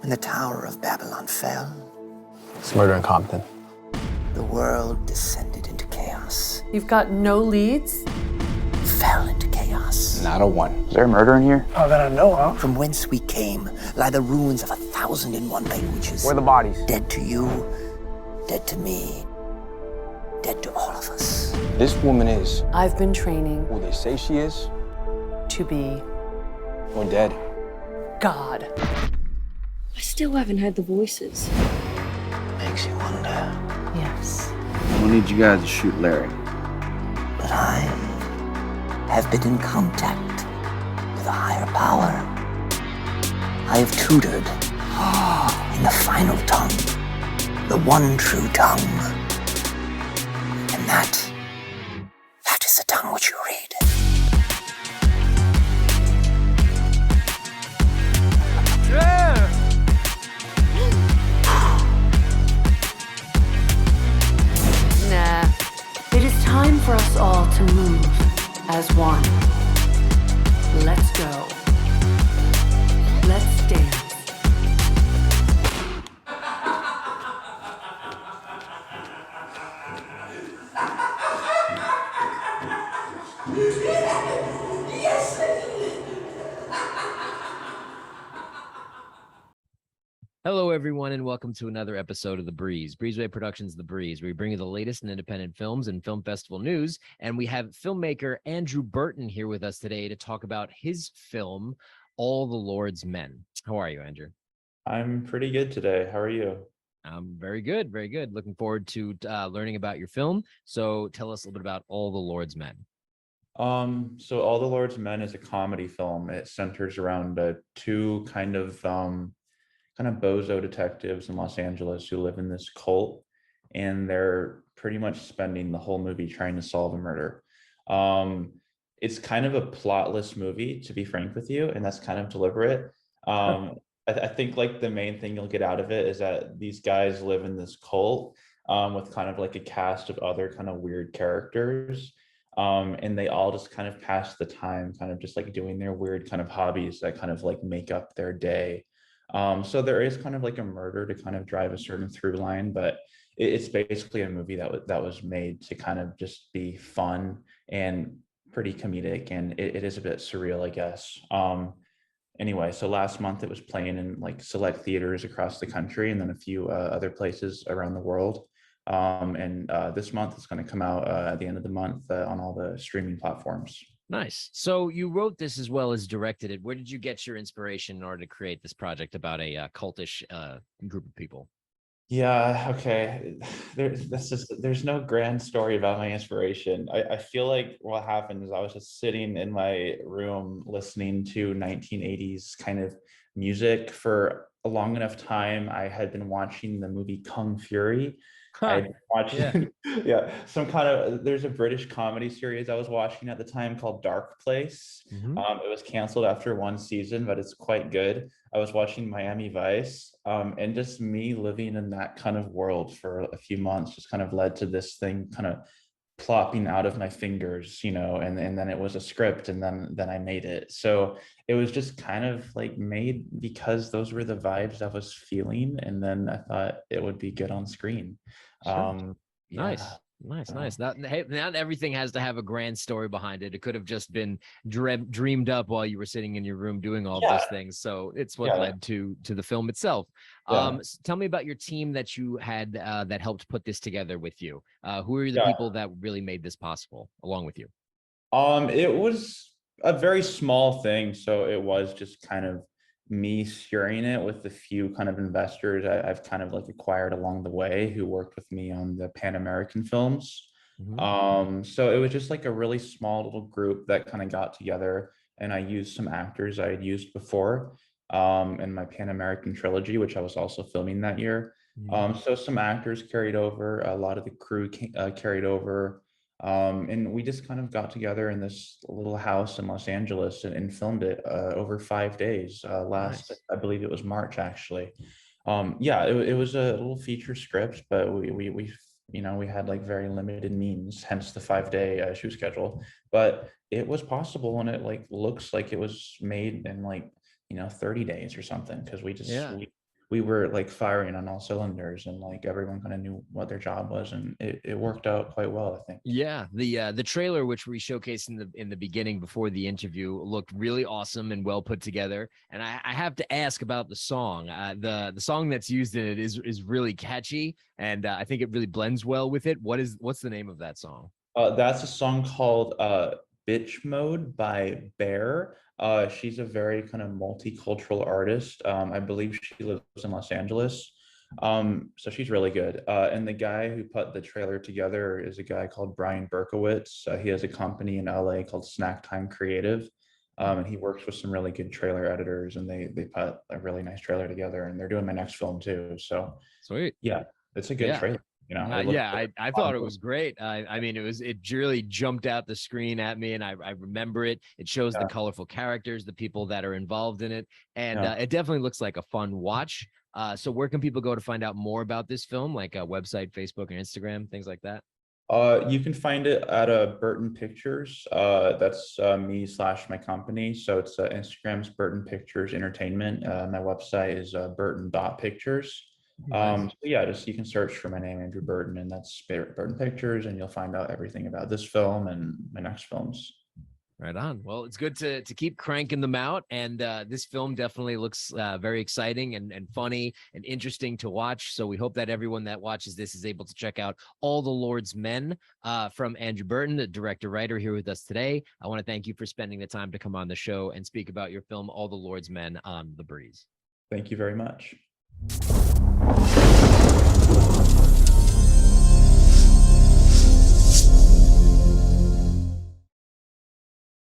When the Tower of Babylon fell, It's murder in Compton. the world descended into chaos. You've got no leads? Fell into chaos. Not a one. Is there a murder in here? Oh, that I know of. From whence we came lie the ruins of 1,001 languages. Where are the bodies? Dead to you, dead to me, dead to all of us. This woman is I've been training who they say she is, to be or dead. God. I still haven't heard the voices. Makes you wonder. Yes. We'll need you guys to shoot Larry. But I have been in contact with a higher power. I have tutored in the final tongue, the one true tongue. And that is the tongue which you read. Nah. It is time for us all to move as one. Let's go. Let's dance. Hello, everyone, and welcome to another episode of The Breeze. Breezeway Productions The Breeze, where we bring you the latest in independent films and film festival news. And we have filmmaker Andrew Burton here with us today to talk about his film, All the Lord's Men. How are you, Andrew? I'm pretty good today. How are you? I'm very good, very good. Looking forward to learning about your film. So tell us a little bit about All the Lord's Men. So All the Lord's Men is a comedy film. It centers around two kind of bozo detectives in Los Angeles who live in this cult, and they're pretty much spending the whole movie trying to solve a murder. It's kind of a plotless movie, to be frank with you, and that's kind of deliberate. I think like the main thing you'll get out of it is that these guys live in this cult with kind of like a cast of other kind of weird characters. And they all just kind of pass the time kind of just like doing their weird kind of hobbies that kind of like make up their day. So there is kind of like a murder to kind of drive a certain through line, but it's basically a movie that was made to kind of just be fun and pretty comedic, and it is a bit surreal, I guess. Anyway, so last month it was playing in like select theaters across the country and then a few other places around the world. And this month it's going to come out at the end of the month on all the streaming platforms. Nice. So you wrote this as well as directed it. Where did you get your inspiration in order to create this project about a cultish group of people? Yeah, okay. There's no grand story about my inspiration. I feel like what happened is I was just sitting in my room listening to 1980s kind of music for a long enough time. I had been watching the movie Kung Fury. I watching some kind of, there's a British comedy series I was watching at the time called Dark Place. Mm-hmm. It was canceled after one season, but it's quite good. I was watching Miami Vice, and just me living in that kind of world for a few months just kind of led to this thing kind of plopping out of my fingers, you know, and then it was a script, and then I made it. So it was just kind of like made because those were the vibes I was feeling, and then I thought it would be good on screen. Sure. Nice. Not everything has to have a grand story behind it. It could have just been dreamed up while you were sitting in your room doing all those things. So it's what led to the film itself. So tell me about your team that you had that helped put this together with you. Who are the people that really made this possible along with you? It was a very small thing, so it was just kind of me sharing it with the few kind of investors I've kind of like acquired along the way who worked with me on the Pan American films. Mm-hmm. So it was just like a really small little group that kind of got together, and I used some actors I had used before in my Pan American trilogy, which I was also filming that year. So some actors carried over, a lot of the crew carried over. And we just kind of got together in this little house in Los Angeles and filmed it over 5 days. Nice. I believe it was March, actually. It was a little feature script, but we had like very limited means, hence the 5-day shoot schedule. But it was possible, and it like looks like it was made in like 30 days or something, because we were like firing on all cylinders, and like everyone kind of knew what their job was, and it worked out quite well, I think. Yeah, the trailer, which we showcased in the beginning before the interview, looked really awesome and well put together. And I have to ask about the song. The song that's used in it is really catchy, and I think it really blends well with it. What's the name of that song? That's a song called Bitch Mode by Bear. She's a very kind of multicultural artist. I believe she lives in Los Angeles. So she's really good. And the guy who put the trailer together is a guy called Brian Berkowitz. He has a company in LA called Snack Time Creative. And he works with some really good trailer editors, and they put a really nice trailer together, and they're doing my next film too. So Sweet. yeah, it's a good trailer. You know, I thought it was great. I mean, it really jumped out the screen at me, and I remember it. It shows the colorful characters, the people that are involved in it, and it definitely looks like a fun watch. So where can people go to find out more about this film, like a website, Facebook, and Instagram, things like that? You can find it at Burton Pictures. That's me / my company. So it's Instagram's Burton Pictures Entertainment. My website is burton.pictures. Yeah, just you can search for my name, Andrew Burton, and that's Burton Pictures, and you'll find out everything about this film and my next films. Right on. Well, it's good to keep cranking them out, and this film definitely looks very exciting and funny and interesting to watch. So we hope that everyone that watches this is able to check out All the Lord's Men from Andrew Burton, the director-writer, here with us today. I want to thank you for spending the time to come on the show and speak about your film All the Lord's Men on The Breeze. Thank you very much.